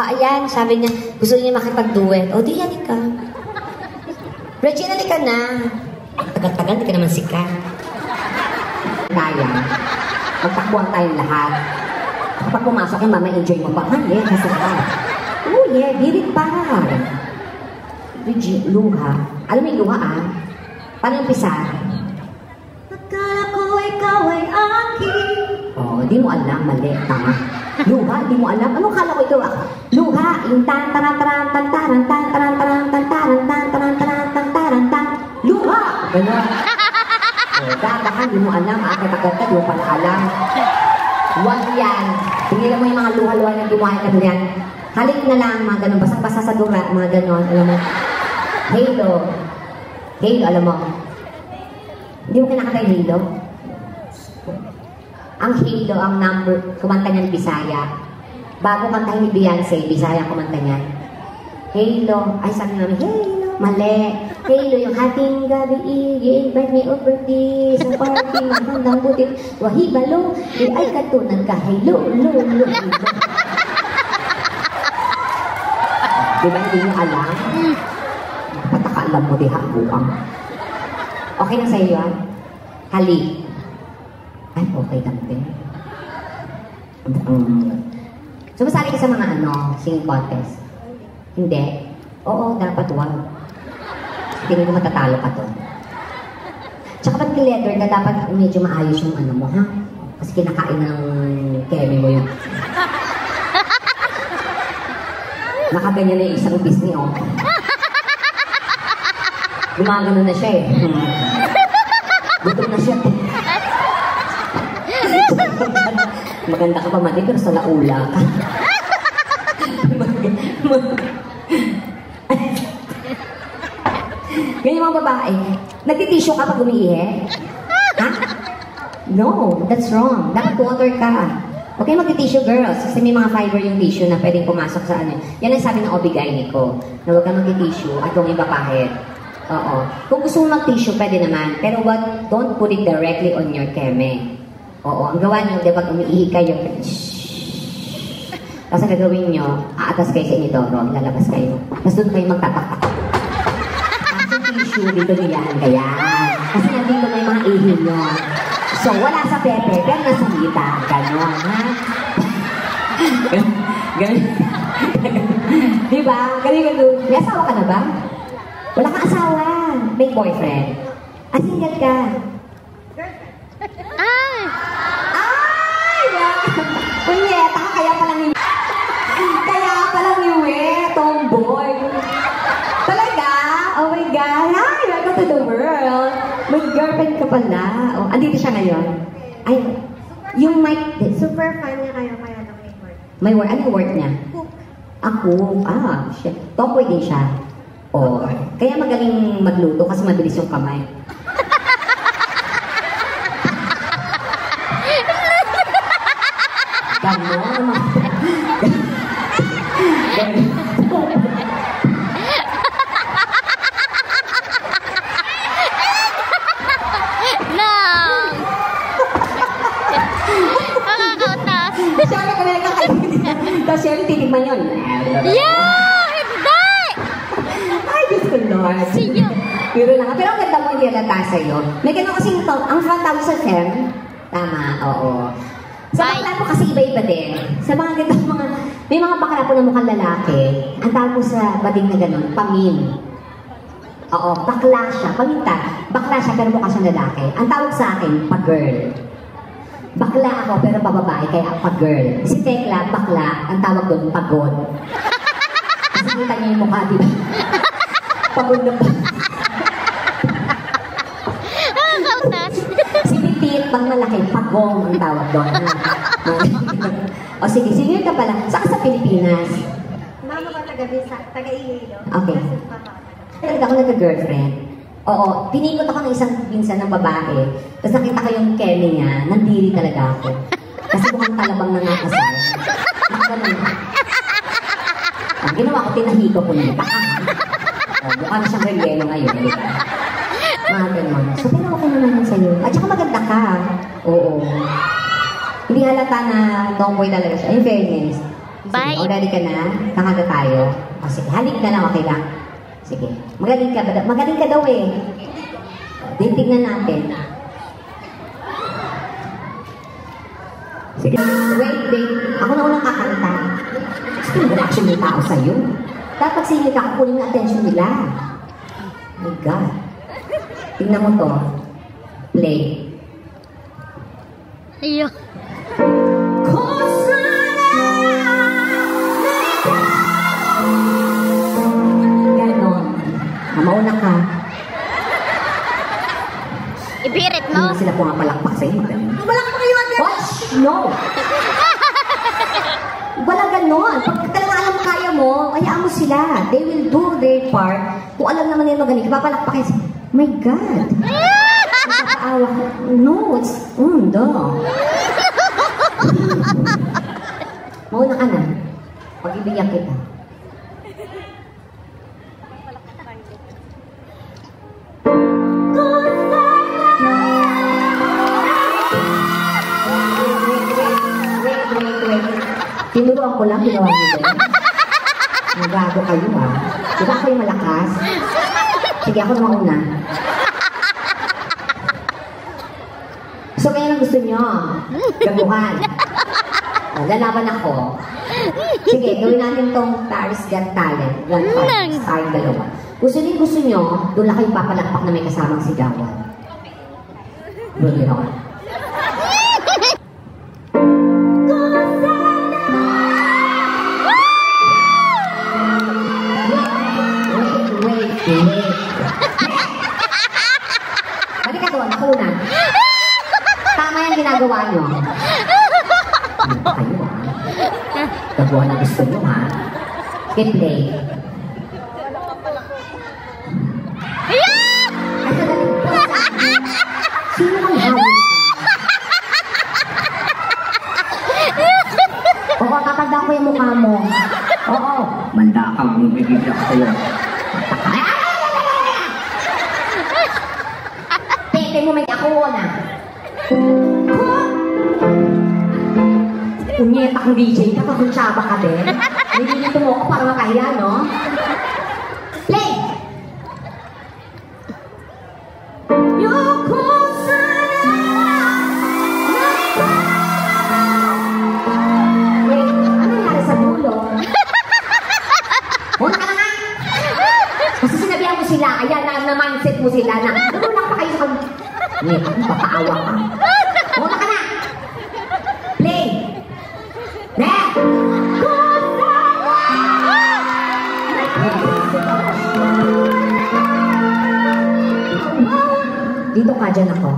Ayan, sabi niya, gusto niya makipag-duet. O, di halika ka. Regine, halika na. Tagal-tagal, di ka naman sikat. Kaya, magtakbuhan tayong lahat. Kapag pumasok yung mama, enjoy mo pa. Hindi, kasi ka. Oh yeah, birit pa. Regine, luha. Alam mo yung luha Paano umpisa? Akala ko ikaw ay akin. Oh, di mo alam, mali, tama. Luha, di mo alam. Anong kala ko ito? Luha, yung tan-taran-taran-tan-taran-tan-taran-tan-taran-tan-taran-tan-taran-tan. Luha! Gano'n. Baka di mo alam, agad-agad di mo pala alam. Huwag yan. Tingnan mo yung mga luha-luha na dimuhay ka yan. Halik na lang, mga gano'n. Basang-basa sa dura, mga gano'n. Alam mo. Halo. Halo, alam mo. Hindi mo kinakanta yung Halo? Ang Halo, ang number, kumanta niyan Bisaya. Bago kantahin ni Beyonce, Bisaya kumanta niyan. Halo, ay sabi namin, Halo, mali. Halo, yung hating gabi, i-invite me over this, sa party, magandang butit, wahibalo, ay katunan ka, Halo, lo. Diba hindi niyo alam? Patakaalam mo diha, buang. Okay na sa'yo yan? Halik. Ay, okay naman. Sumasali ka sa mga singing contest? Hindi? Oo, dapat wag. Tingin ko matatalo ka to. Tsaka pag leather ka, dapat medyo maayos yung mo, ha? Kasi kinakain ng keme mo yun. Nakaganyan na yung isang Disney, Gumagano na siya, Gutom na siya, Maganda ka pa, Mati, pero sa laula ka. Ganyan mga babae. Nagtitisyo ka pag umiihi? Ha? No, that's wrong. Dapat water ka. Okay, magtitisyo, girls. Kasi may mga fiber yung tissue na pwedeng pumasok sa Yan ang sabi ng OB-GYN ko. Na huwag ka magtitisyo at huwag ipapahid. Oo. Kung gusto mo mag-tissue, pwede naman. Pero don't put it directly on your keme. Oo. Ang gawa nyo, di ba, umiihi kayo. Tapos ang gagawin nyo, aatas kayo sa inidoro, lalabas kayo. Tapos doon kayo magtataktak. Tapos yung tissue, dito nilahan kaya. Kasi nandito may mga ihi nyo. So, wala sa pepe, pero nasa hita. Ganon, ha? Ganon. Diba? Ganon. May asawa ka na ba? Wala kang asawa. May boyfriend. Single ka. Ay! Punyeta ka, kaya palang iwi, tomboy. Talaga? Oh my God. Hi, welcome to the world. May girlfriend ka pala. Oh, andito siya ngayon. Ay, yung mic, Super fan niya kayo, kaya lang may work. May work? Ano yung work niya? Cook. Ako? Shit. Tomboy din siya. Oh, kaya magaling magluto kasi mabilis yung kamay. Ganon. Sabi ko na nakakalimutan. Tapos yun, titigman yun. Yeah! Hindi! Ay, Diyos ko, Lord. Siyo. Pero lang. Pero ang ganda mo hindi alata sa'yo. May ganun kasing to. Ang front tawag sa fem. Tama, oo. Sa bakla po kasi iba-iba din. Sa mga ganda mga... May mga bakla po na mukhang lalaki. Ang tawag po sa bading na ganun, pamin. Oo, bakla siya. Paminta. Bakla siya pero mukha siyang lalaki. Ang tawag sa akin, pa-girl. Bakla ako pero pababae kaya pa-girl. Si Tekla, bakla, ang tawag doon, pagod. Kasi kita niya yung mukha, diba? Pagod na pa. Si Pitit, pag malaki, pagong ang tawag doon. O sige, sige ka pala. Saan ka sa Pilipinas? Mama ko taga-Iloilo. Okay. Talaga ako nagka-girlfriend. Oo, pinikot ako ng isang pinsan ng babae. Tapos nakita ko yung keme niya, nandiri talaga ako. Kasi mukhang talabang nangakasal. Ang ginawa ko, tinahiko ko nito. Mukha na siyang relyeno ngayon. Mga ganun. So, pero okay naman sa'yo. At saka maganda ka. Oo. Hindi halata na tomboy talaga siya. In fairness. Sige, o ready ka na? Kakaga tayo. O sige, halik na lang, okay lang. Sige, magaling ka ba? Magaling ka daw eh. Tingnan natin. Sige, wait. Ako na unang kakanta. Gusto mo reaction ng tao sa'yo. Dapat sili ka, kukunin ang attention nila. Oh my God. Tingnan mo to. Play. Iyo. Ganon. Mauna ka. Ibirit Hindi mo. na sila pumapalakpak sa'yo. Malakpak kayo agad! What? No! Wala ganon. Pag talaga alam kaya mo, hayaan mo sila. They will do their part. Kung alam naman nila magaling, papalakpakin sila. My God! Nakakaawa ko. No, it's... no. Mauna ka na. Pag-ibigyan kita. Wait. Tinuruan ko lang, ginawa niyo din. Nagago kayo ha. Diba ako yung malakas? Sige, ako na mauna. So, kaya lang gusto niyo? Gaguhan. O, lalaban ako. Sige, gawin natin tong Paris Got Talent. One fight. Tayong dalawa. Gusto niyo, doon lang kayo papalakpak na may kasamang sigawan. Bring it on. Wait. Balik ka doon, ako na. Tama yung ginagawa nyo. Ano ba kayo ha? Gagawa na gusto nyo ha? Get play. Ay, sadali. Sino ang hawin ka? Oo, tatanda ko yung mukha mo. Oo. Manda kang bibigyan ko sa'yo. Tete mo may ako na. Unyeta kang DJ, kakakunsyaba ka din. Nililito mo ako para makahiya, no? Play! Wait, ano nangyari sa dulo? Muna ka na nga! Kasi sinabihan mo sila, ayan na mindset mo sila na nagulang pa kayo sa kanya. Ngayon, papaawa ka. Muna ka na! Play! There! Dito ka dyan ako.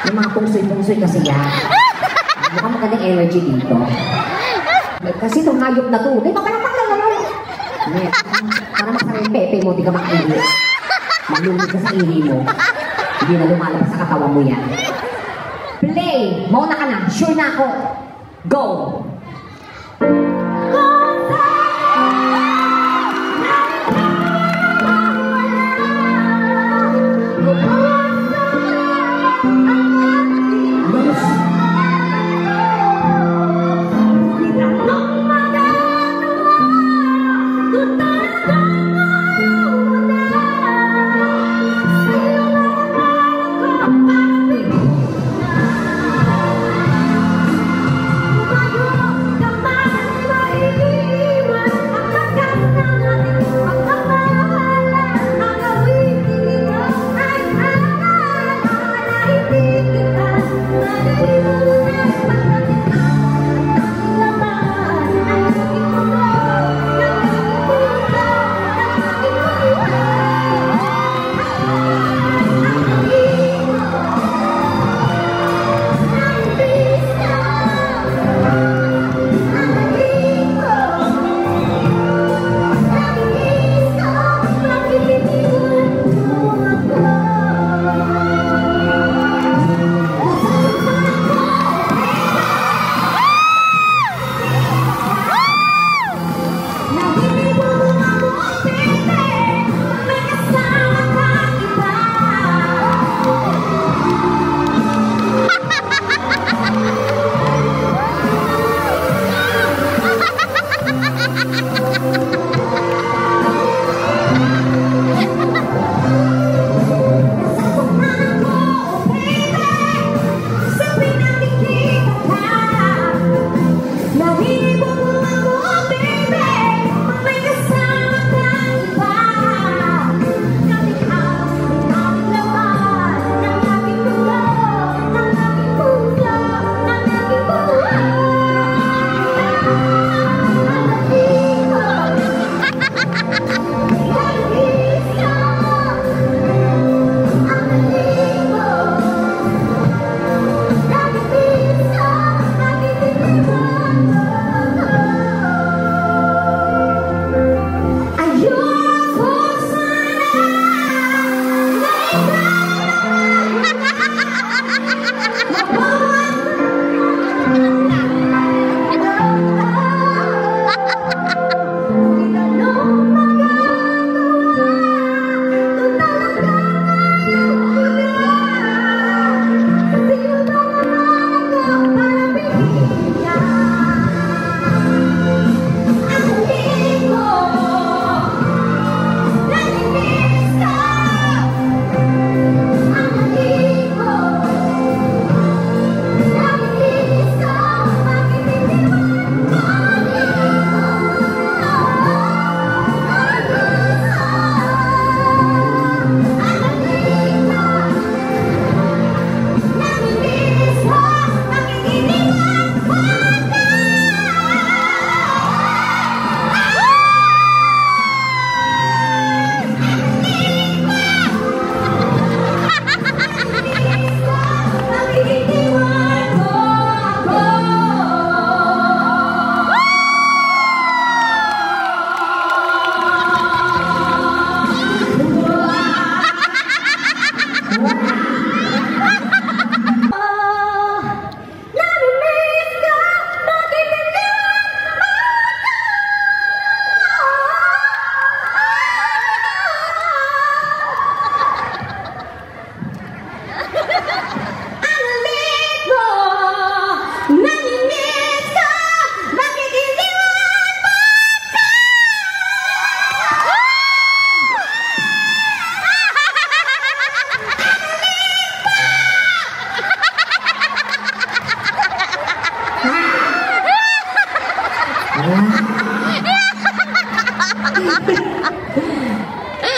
Yung mga pungsoy-pungsoy kasi yan. Mukhang magandang energy dito. Kasi itong hayop na to, di ba pala naman? Para masarap yung pepe mo, di ka makaili. Maglumig ka sa ini mo. Hindi na lumalabas sa katawan mo yan. Play! Mauna ka na. Sure na ako. Go! Yes!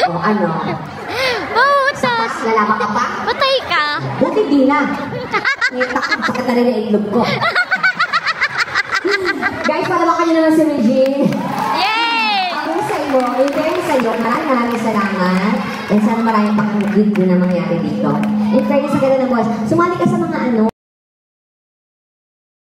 O ano? Mautas. Lalaban ka pa? Patay ka. Buti di na. May takot sakit na rin ang itlog ko. Guys, palawakan nyo naman si Regine. Yay! Ako sa iyo, in fairness sa iyo, maraming salamat. And sana maraming pang-good din na mangyari dito. In fairness sa gano'n ng boss, sumali ka sa mga ano,